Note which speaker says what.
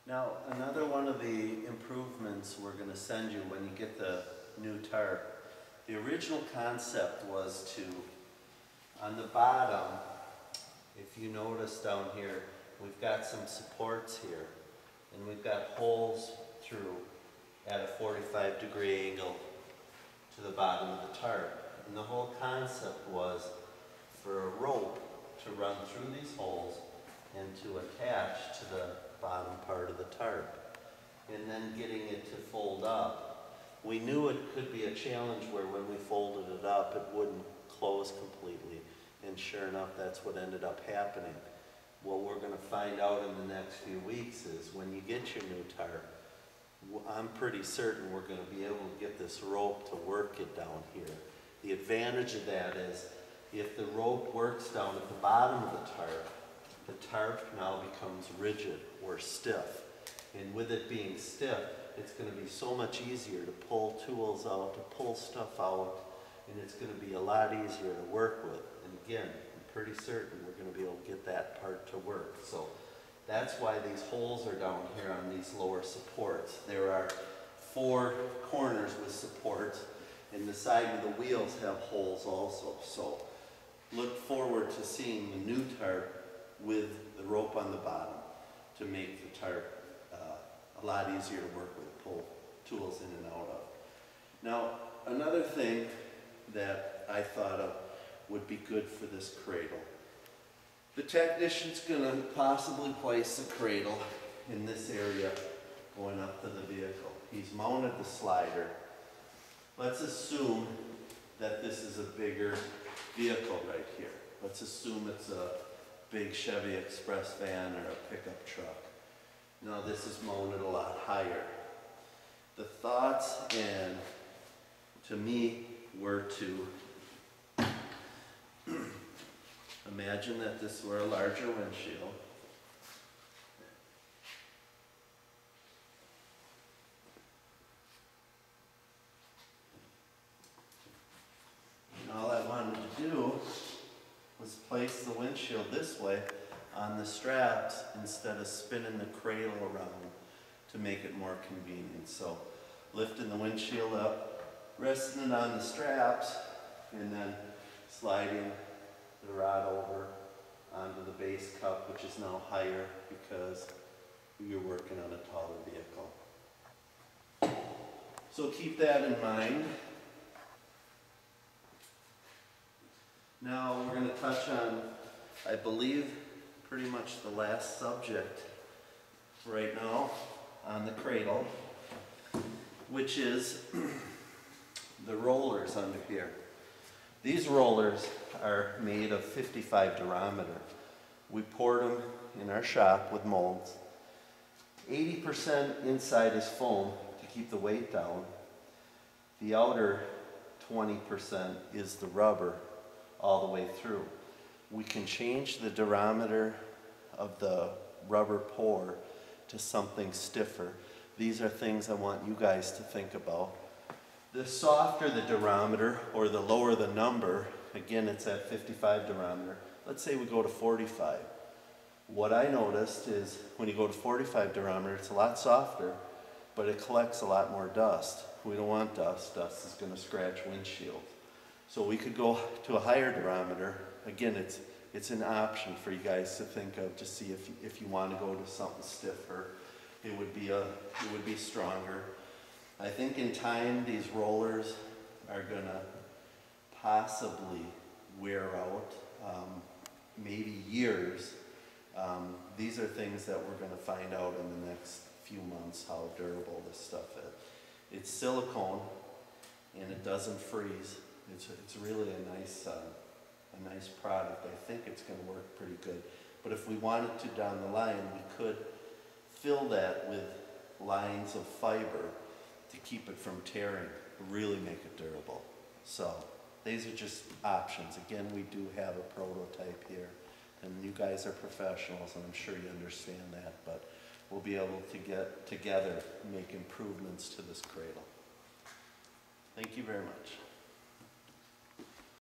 Speaker 1: Now, another one of the improvements we're going to send you when you get the new tarp, the original concept was to, on the bottom, if you notice down here, we've got some supports here, and we've got holes through at a 45-degree angle to the bottom of the tarp. And the whole concept was for a rope to run through these holes and to attach to the bottom part of the tarp, and then getting it to fold up. We knew it could be a challenge where when we folded it up it wouldn't close completely, and sure enough that's what ended up happening. What we're going to find out in the next few weeks is when you get your new tarp, I'm pretty certain we're going to be able to get this rope to work it down here. The advantage of that is if the rope works down at the bottom of the tarp now becomes rigid or stiff. And with it being stiff, it's going to be so much easier to pull tools out, to pull stuff out, and it's going to be a lot easier to work with. And again, I'm pretty certain we're going to be able to get that part to work. So that's why these holes are down here on these lower supports. There are 4 corners with supports, and the side of the wheels have holes also. So look forward to seeing the new tarp with the rope on the bottom to make the tarp a lot easier to work with, pull tools in and out of. Now, another thing that I thought of would be good for this cradle. The technician's going to possibly place the cradle in this area going up to the vehicle. He's mounted the slider. Let's assume that this is a bigger vehicle right here. Let's assume it's a big Chevy Express van or a pickup truck. Now this is mounted a lot higher. The thoughts, and to me, were to imagine that this were a larger windshield. And all I wanted to do was place the windshield this way on the straps instead of spinning the cradle around to make it more convenient. So lifting the windshield up, resting it on the straps, and then sliding the rod over onto the base cup, which is now higher because you're working on a taller vehicle. So keep that in mind. Now we're going to touch on, I believe, pretty much the last subject right now on the cradle, which is the rollers under here. These rollers are made of 55 durometer. We poured them in our shop with molds. 80% inside is foam to keep the weight down. The outer 20% is the rubber all the way through. We can change the durometer of the rubber pour to something stiffer. These are things I want you guys to think about. The softer the durometer, or the lower the number, again it's at 55 durometer, let's say we go to 45. What I noticed is when you go to 45 durometer, it's a lot softer, but it collects a lot more dust. We don't want dust. Dust is going to scratch windshield. So we could go to a higher durometer. Again, it's an option for you guys to think of to see if you want to go to something stiffer. It would be stronger. I think in time these rollers are going to possibly wear out, maybe years. These are things that we're going to find out in the next few months, how durable this stuff is. It's silicone and it doesn't freeze. It's really a nice product. I think it's going to work pretty good. But if we wanted to down the line, we could fill that with lines of fiber to keep it from tearing, really make it durable. So these are just options. Again, we do have a prototype here, and you guys are professionals, and I'm sure you understand that, but we'll be able to get together and make improvements to this cradle. Thank you very much.